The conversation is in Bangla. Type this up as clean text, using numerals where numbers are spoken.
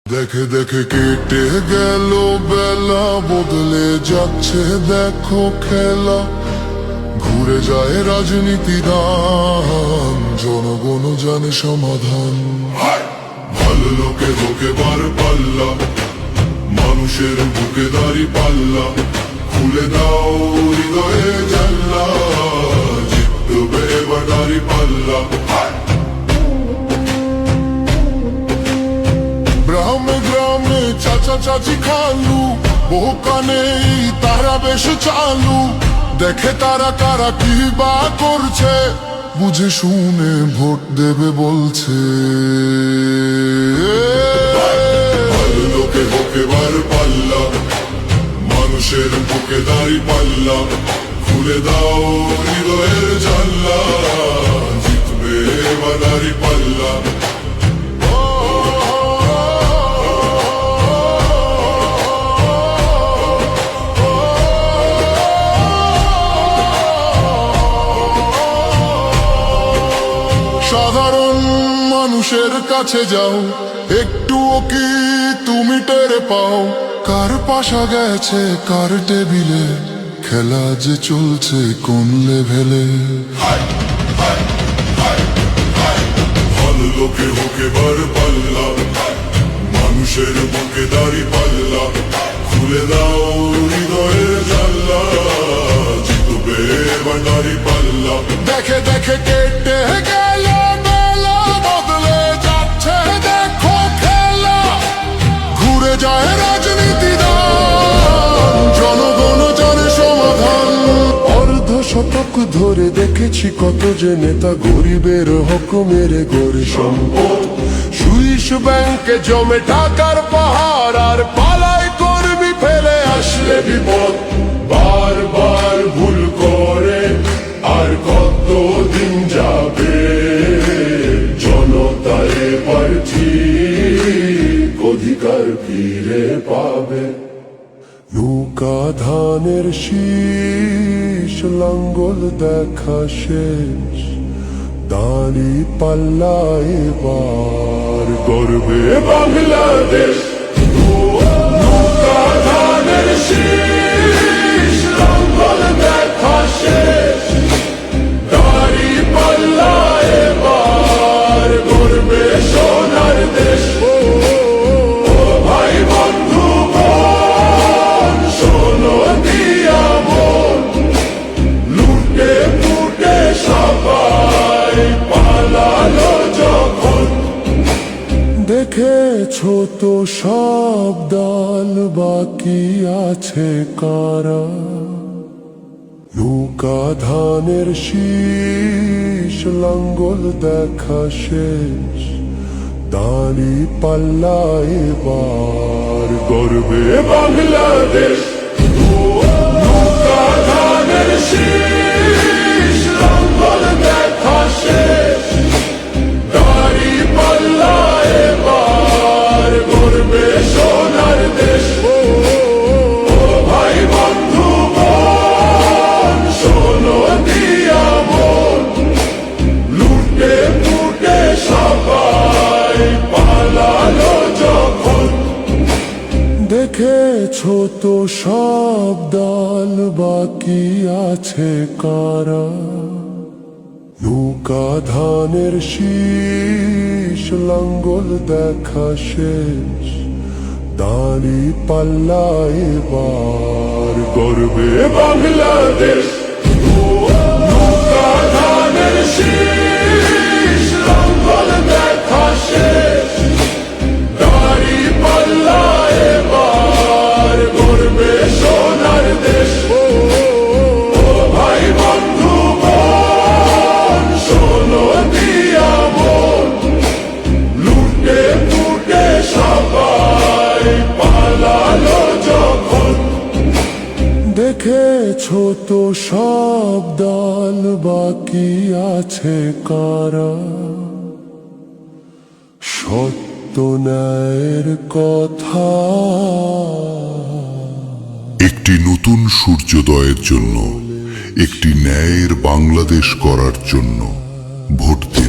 দেখে দেখে কেটে গেল বেলা, বদলে যাচ্ছে দেখো খেলা। ঘুরে যায় রাজনীতি রান, জনগণ জানে সমাধান। ভালো লোকে হোকে বার পাল্লা, মানুষের বুকে দাড়ি পাল্লা। খুলে দাও হৃদয়ে জানলা, জিতবে এবার দাড়ি পাল্লা। গ্রামে গ্রামে চাচা চাচি খালু, বহু কানে তারা বেশ চালু। দেখে তারা কারা কি বা করছে, বুঝে শুনে ভোট দেবে বলছে। ভালো লোকে হোকে বার পাল্লা, মানুষের বুকে দাড়ি পাল্লা। খুলে দাও হৃদয়ের জানলা, জিতবে এবার দাড়ি পাল্লা। সাধারণ মানুষের কাছে যাও, একটুও কি তুমি টের পাও? কার পাশা গেছে কার টেবিলে, খেলা যে চলছে কোন লেভেলে। ভালো লোকে হোকে বার পাল্লা, মানুষের বুকে দাড়ি পাল্লা। খুলে দাও হৃদয়ের জানলা, জিতবে এবার দাড়ি পাল্লা। দেখে দেখে কেটে গেল বেলা, বদলে যাচ্ছে দেখো খেলা। ঘুরে যায় রাজনীতি দান, জনগণ জানে সমাধান। অর্ধ শতক ধরে দেখেছি কত যে নেতা গরিবের হক মেরে গড়ে সম্পদ। সুইস ব্যাংকে জমে টাকার পাহাড়, আর পালায় কর্মী ফেলে আসলে বিপদ। বারবার ভুল করে আর কতদিন যাবে, জনতা এবার ঠিক অধিকার ফিরে পাবে। নৌকা ধানের শীষ, লাঙ্গল দেখা শেষ, দাড়ি পাল্লা এবার গর্বে বাংলাদেশ। নৌকা ধানের শীষ, লাঙ্গল দেখা শেষ, দাড়ি পাল্লা এবার গর্বে সোনার দেশ। ও ভাই বন্ধু বোন, শোনো দিয়া মন, লুটে পুটে সবাই পালালো যখন। দেখেছো তো সব দল, বাকি আছে কারা? নৌকা ধানের শীষ, লাঙ্গল দেখা শেষ, দাড়ি পাল্লা এবার গর্বে বাংলাদেশ। নৌকা ধানের শীষ, লাঙ্গল দেখা শেষ, দাড়ি পাল্লা এবার গর্বে সোনার দেশ। ও ভাই বন্ধু বোন, শোনো দিয়া মন, লুটে পুটে সবাই পালালো যখন। দেখেছো তো সব দল, বাকি আছে কারা? নৌকা ধানের শীষ, লাঙ্গল দেখা শেষ, দাড়ি পাল্লা এবার গর্বে বাংলাদেশ। নৌকা ধানের শীষ, লাঙ্গল দেখা শেষ, দাড়ি পাল্লা এবার গর্বে সোনার দেশ। ও ভাই বন্ধু বোন, শোনো দিয়া মন, লুটে পুটে সবাই পালালো যখন। দেখেছো তো সব দল, বাকি আছে কারা? সত্য ন্যায়ের কথা। একটি নতুন সূর্যোদয়ের জন্য, একটি ন্যায়ের বাংলাদেশ করার জন্য ভোট দিন।